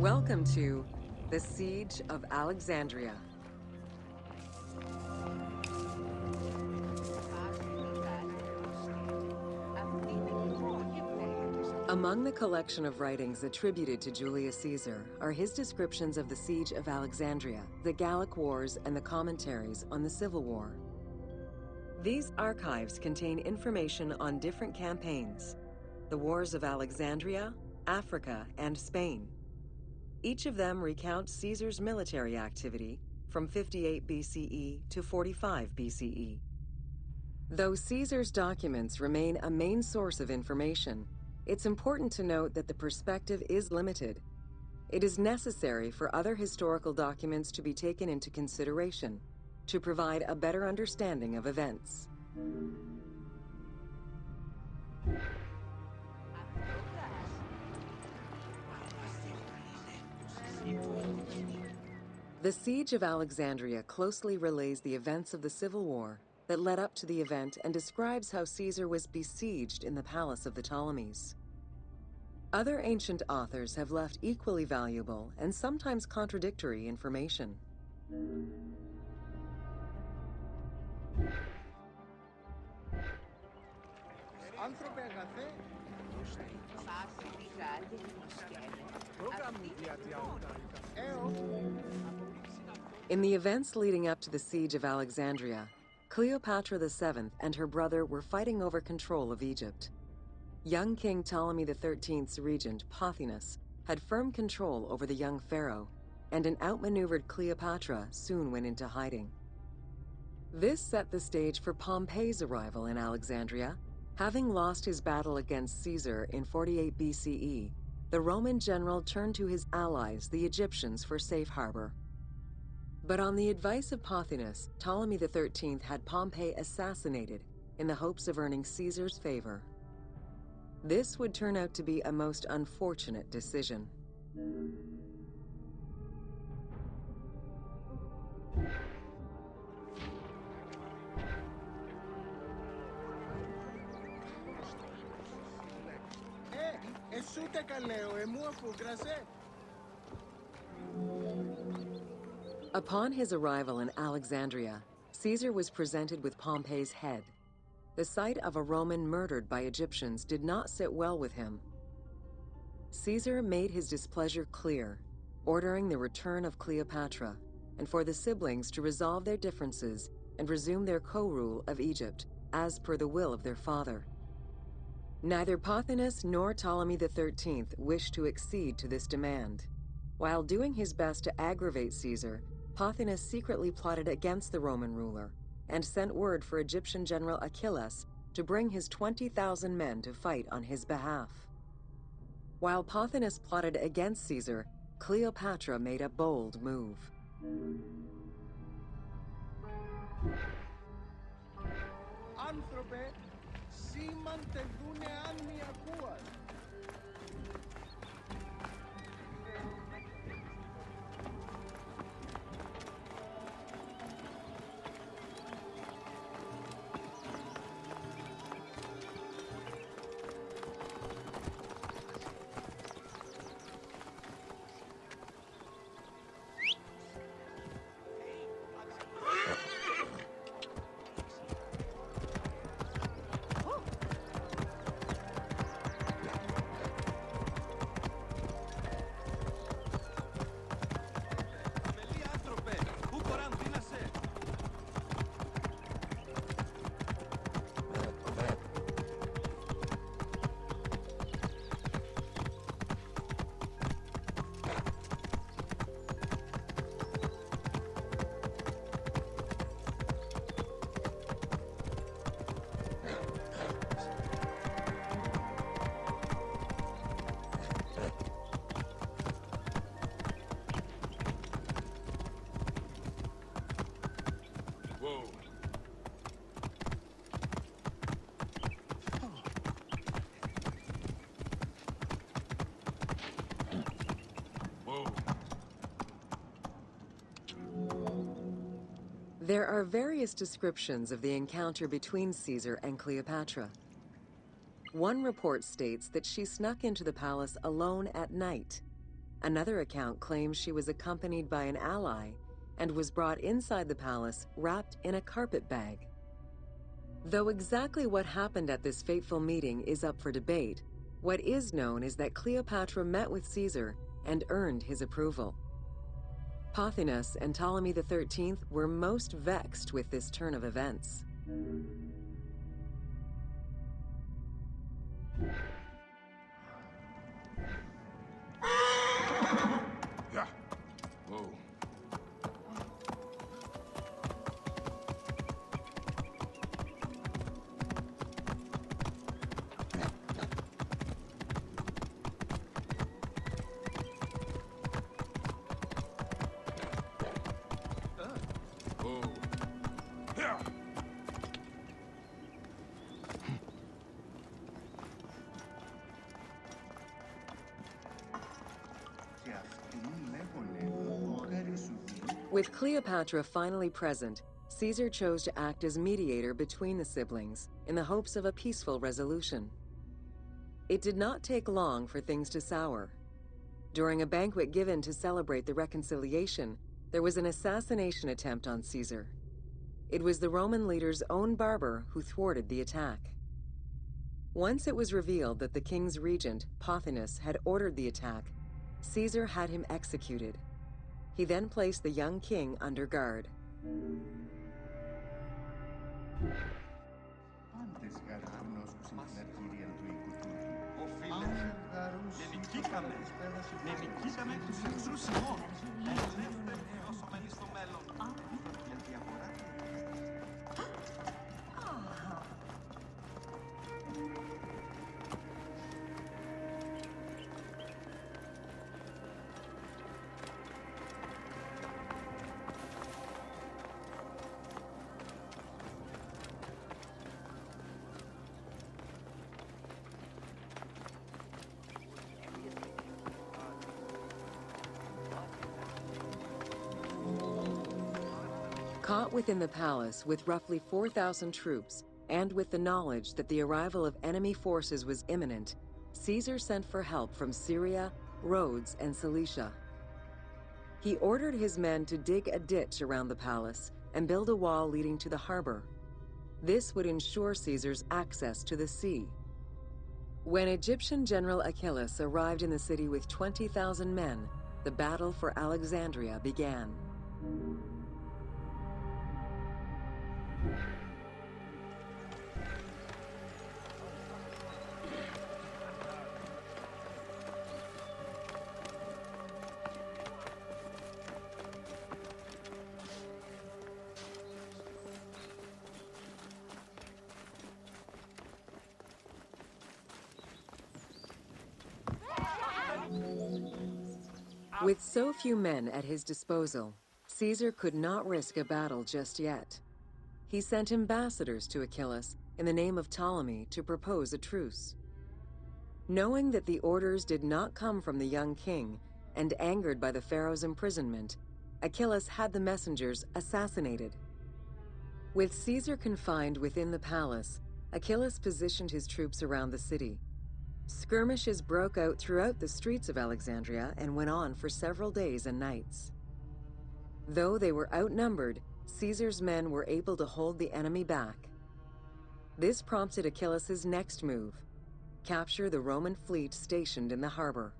Welcome to the Siege of Alexandria. Among the collection of writings attributed to Julius Caesar are his descriptions of the Siege of Alexandria, the Gallic Wars, and the commentaries on the Civil War. These archives contain information on different campaigns, the Wars of Alexandria, Africa, and Spain. Each of them recounts Caesar's military activity from 58 BCE to 45 BCE. Though Caesar's documents remain a main source of information, it's important to note that the perspective is limited. It is necessary for other historical documents to be taken into consideration to provide a better understanding of events. The Siege of Alexandria closely relays the events of the Civil War that led up to the event and describes how Caesar was besieged in the palace of the Ptolemies. Other ancient authors have left equally valuable and sometimes contradictory information. In the events leading up to the Siege of Alexandria, Cleopatra VII and her brother were fighting over control of Egypt. Young King Ptolemy XIII's regent, Pothinus, had firm control over the young pharaoh, and an outmaneuvered Cleopatra soon went into hiding. This set the stage for Pompey's arrival in Alexandria. Having lost his battle against Caesar in 48 BCE, the Roman general turned to his allies, the Egyptians, for safe harbor. But on the advice of Pothinus, Ptolemy XIII had Pompey assassinated in the hopes of earning Caesar's favor. This would turn out to be a most unfortunate decision. Upon his arrival in Alexandria, Caesar was presented with Pompey's head. The sight of a Roman murdered by Egyptians did not sit well with him. Caesar made his displeasure clear, ordering the return of Cleopatra and for the siblings to resolve their differences and resume their co-rule of Egypt as per the will of their father. Neither Pothinus nor Ptolemy XIII wished to accede to this demand. While doing his best to aggravate Caesar, Pothinus secretly plotted against the Roman ruler and sent word for Egyptian general Achilles to bring his 20,000 men to fight on his behalf. While Pothinus plotted against Caesar, Cleopatra made a bold move. There are various descriptions of the encounter between Caesar and Cleopatra. One report states that she snuck into the palace alone at night. Another account claims she was accompanied by an ally and was brought inside the palace wrapped in a carpet bag. Though exactly what happened at this fateful meeting is up for debate, what is known is that Cleopatra met with Caesar and earned his approval. Pothinus and Ptolemy XIII were most vexed with this turn of events. Yeah. Whoa. Whoa. Yeah. With Cleopatra finally present, Caesar chose to act as mediator between the siblings in the hopes of a peaceful resolution. It did not take long for things to sour. During a banquet given to celebrate the reconciliation, there was an assassination attempt on Caesar. It was the Roman leader's own barber who thwarted the attack. Once it was revealed that the king's regent, Pothinus, had ordered the attack, Caesar had him executed. He then placed the young king under guard. Caught within the palace with roughly 4,000 troops, and with the knowledge that the arrival of enemy forces was imminent, Caesar sent for help from Syria, Rhodes, and Cilicia. He ordered his men to dig a ditch around the palace and build a wall leading to the harbor. This would ensure Caesar's access to the sea. When Egyptian General Achillas arrived in the city with 20,000 men, the battle for Alexandria began. With so few men at his disposal, Caesar could not risk a battle just yet. He sent ambassadors to Achillas in the name of Ptolemy to propose a truce. Knowing that the orders did not come from the young king, and angered by the pharaoh's imprisonment, Achillas had the messengers assassinated. With Caesar confined within the palace, Achillas positioned his troops around the city. Skirmishes broke out throughout the streets of Alexandria and went on for several days and nights. Though they were outnumbered, Caesar's men were able to hold the enemy back. This prompted Achillas's next move: capture the Roman fleet stationed in the harbor.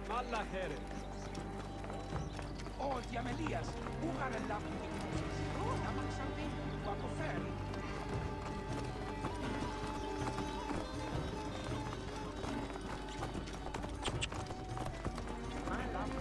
Alla here. Oh, Diamelias, Ugar el Lavi de Moses. Oh, Naman Salvin, Waco Ferry. My love.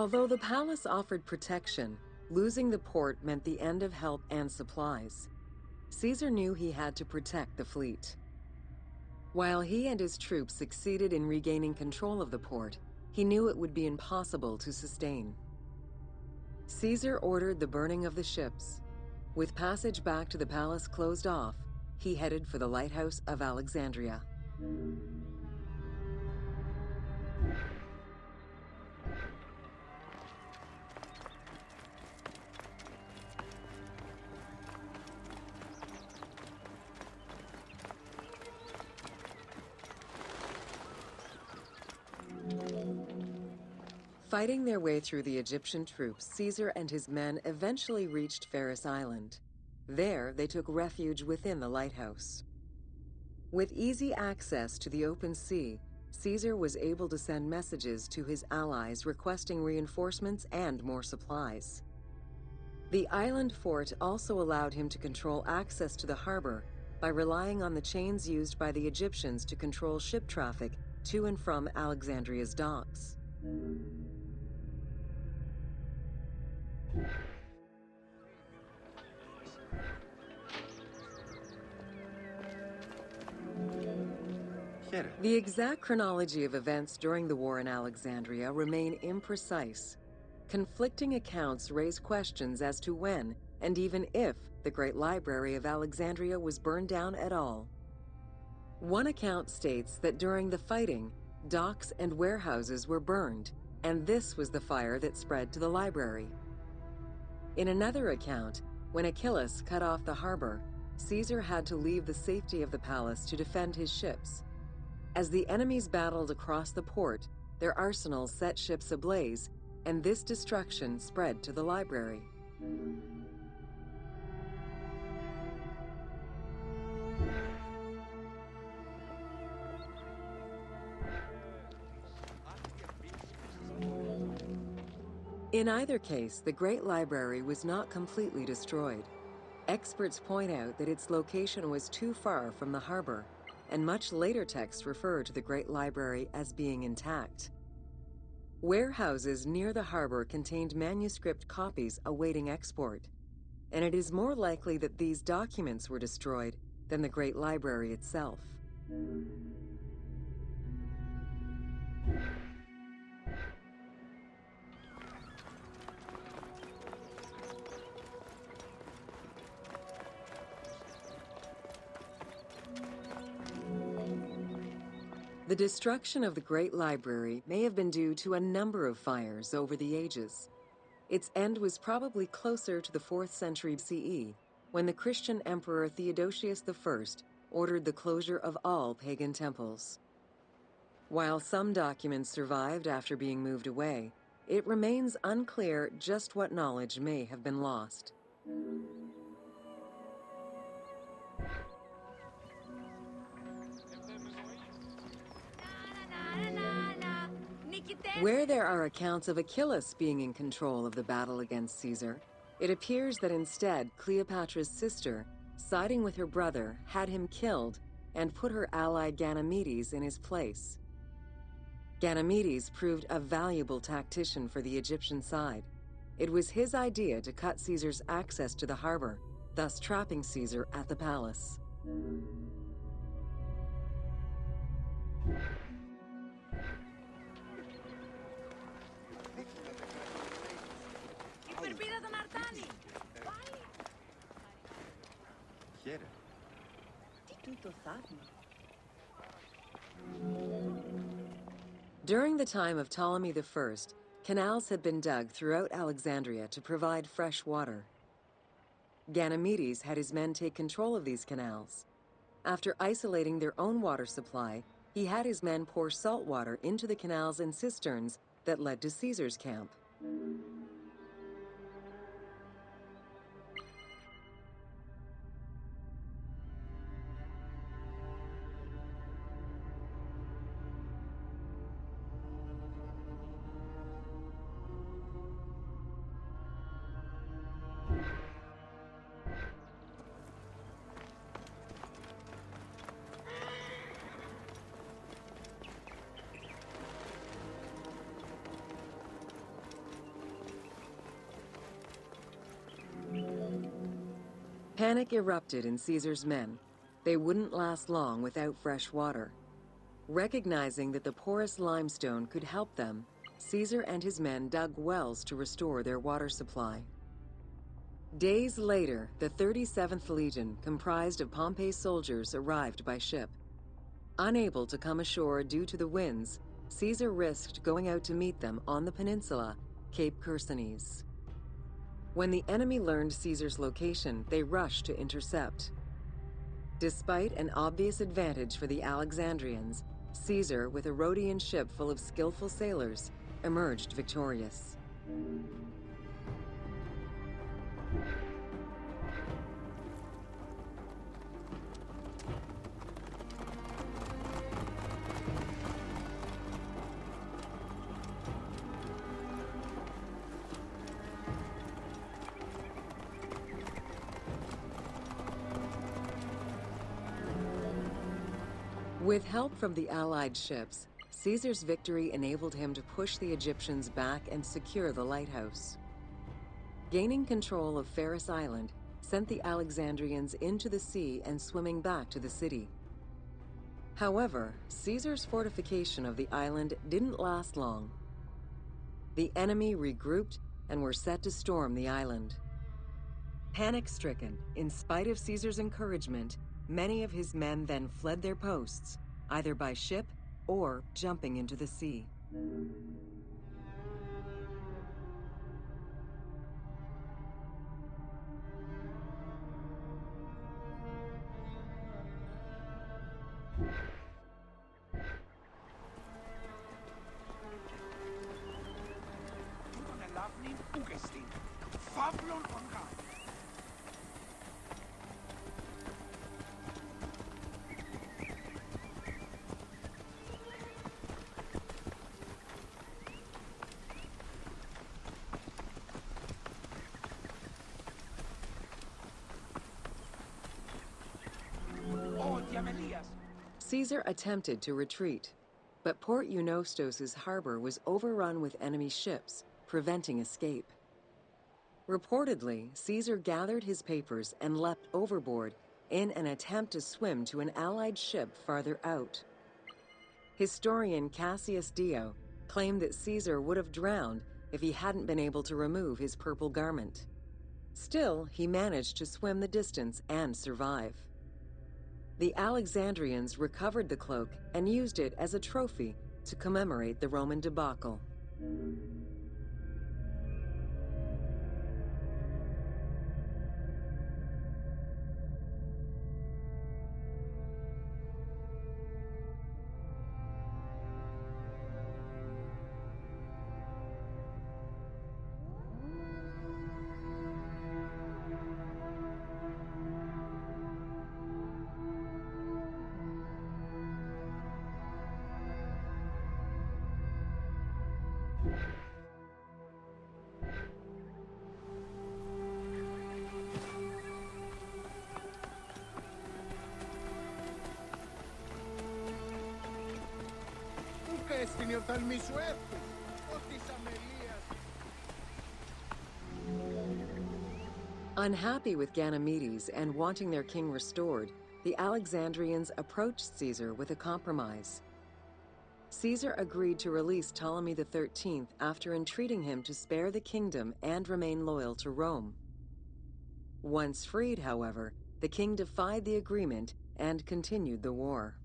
Although the palace offered protection, losing the port meant the end of help and supplies. Caesar knew he had to protect the fleet. While he and his troops succeeded in regaining control of the port, he knew it would be impossible to sustain. Caesar ordered the burning of the ships. With passage back to the palace closed off, he headed for the lighthouse of Alexandria. Fighting their way through the Egyptian troops, Caesar and his men eventually reached Pharis Island. There, they took refuge within the lighthouse. With easy access to the open sea, Caesar was able to send messages to his allies requesting reinforcements and more supplies. The island fort also allowed him to control access to the harbor by relying on the chains used by the Egyptians to control ship traffic to and from Alexandria's docks. The exact chronology of events during the war in Alexandria remain imprecise. Conflicting accounts raise questions as to when, and even if, the Great Library of Alexandria was burned down at all. One account states that during the fighting, docks and warehouses were burned, and this was the fire that spread to the library. In another account, when Achilles cut off the harbor, Caesar had to leave the safety of the palace to defend his ships. As the enemies battled across the port, their arsenals set ships ablaze, and this destruction spread to the library. In either case, the Great Library was not completely destroyed. Experts point out that its location was too far from the harbor, and much later texts refer to the Great Library as being intact. Warehouses near the harbor contained manuscript copies awaiting export, and it is more likely that these documents were destroyed than the Great Library itself. The destruction of the Great Library may have been due to a number of fires over the ages. Its end was probably closer to the 4th century CE, when the Christian Emperor Theodosius I ordered the closure of all pagan temples. While some documents survived after being moved away, it remains unclear just what knowledge may have been lost. Where there are accounts of Achilles being in control of the battle against Caesar, it appears that instead Cleopatra's sister, siding with her brother, had him killed and put her ally Ganymedes in his place. Ganymedes proved a valuable tactician for the Egyptian side. It was his idea to cut Caesar's access to the harbor, thus trapping Caesar at the palace. During the time of Ptolemy I, canals had been dug throughout Alexandria to provide fresh water. Ganymedes had his men take control of these canals. After isolating their own water supply, he had his men pour salt water into the canals and cisterns that led to Caesar's camp. Panic erupted in Caesar's men. They wouldn't last long without fresh water. Recognizing that the porous limestone could help them, Caesar and his men dug wells to restore their water supply. Days later, the 37th Legion, comprised of Pompey's soldiers, arrived by ship. Unable to come ashore due to the winds, Caesar risked going out to meet them on the peninsula, Cape Chersonese. When the enemy learned Caesar's location, they rushed to intercept. Despite an obvious advantage for the Alexandrians, Caesar, with a Rhodian ship full of skillful sailors, emerged victorious. With help from the Allied ships, Caesar's victory enabled him to push the Egyptians back and secure the lighthouse. Gaining control of Pharos Island sent the Alexandrians into the sea and swimming back to the city. However, Caesar's fortification of the island didn't last long. The enemy regrouped and were set to storm the island. Panic-stricken, in spite of Caesar's encouragement, many of his men then fled their posts, either by ship or jumping into the sea. Caesar attempted to retreat, but Port Eunostos' harbor was overrun with enemy ships, preventing escape. Reportedly, Caesar gathered his papers and leapt overboard in an attempt to swim to an Allied ship farther out. Historian Cassius Dio claimed that Caesar would have drowned if he hadn't been able to remove his purple garment. Still, he managed to swim the distance and survive. The Alexandrians recovered the cloak and used it as a trophy to commemorate the Roman debacle. Unhappy with Ganymedes and wanting their king restored, the Alexandrians approached Caesar with a compromise. Caesar agreed to release Ptolemy XIII after entreating him to spare the kingdom and remain loyal to Rome. Once freed, however, the king defied the agreement and continued the war.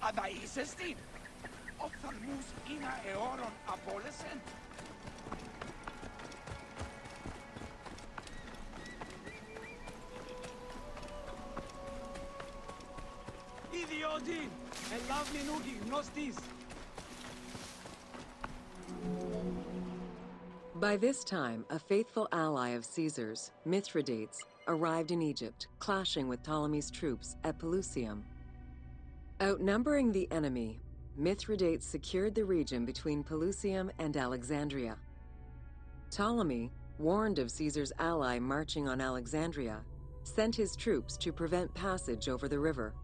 Adaisesti, ophthalmus ina eoron abolesen. Idioti, elavni nuki gnostis. By this time, a faithful ally of Caesar's, Mithridates, arrived in Egypt, clashing with Ptolemy's troops at Pelusium. Outnumbering the enemy, Mithridates secured the region between Pelusium and Alexandria. Ptolemy, warned of Caesar's ally marching on Alexandria, sent his troops to prevent passage over the river.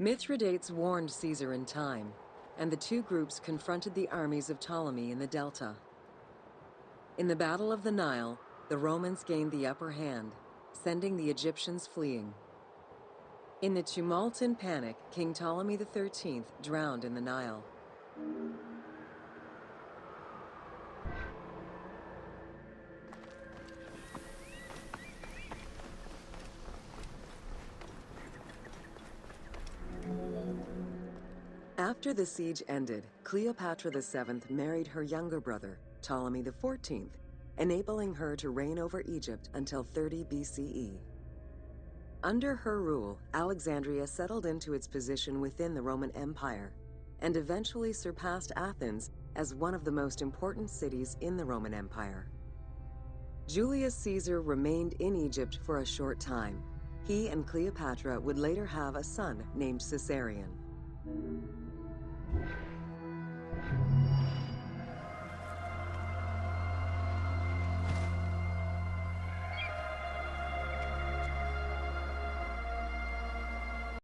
Mithridates warned Caesar in time, and the two groups confronted the armies of Ptolemy in the Delta. In the Battle of the Nile, the Romans gained the upper hand, sending the Egyptians fleeing. In the tumult and panic, King Ptolemy XIII drowned in the Nile. After the siege ended, Cleopatra VII married her younger brother, Ptolemy XIV, enabling her to reign over Egypt until 30 BCE. Under her rule, Alexandria settled into its position within the Roman Empire and eventually surpassed Athens as one of the most important cities in the Roman Empire. Julius Caesar remained in Egypt for a short time. He and Cleopatra would later have a son named Caesarion.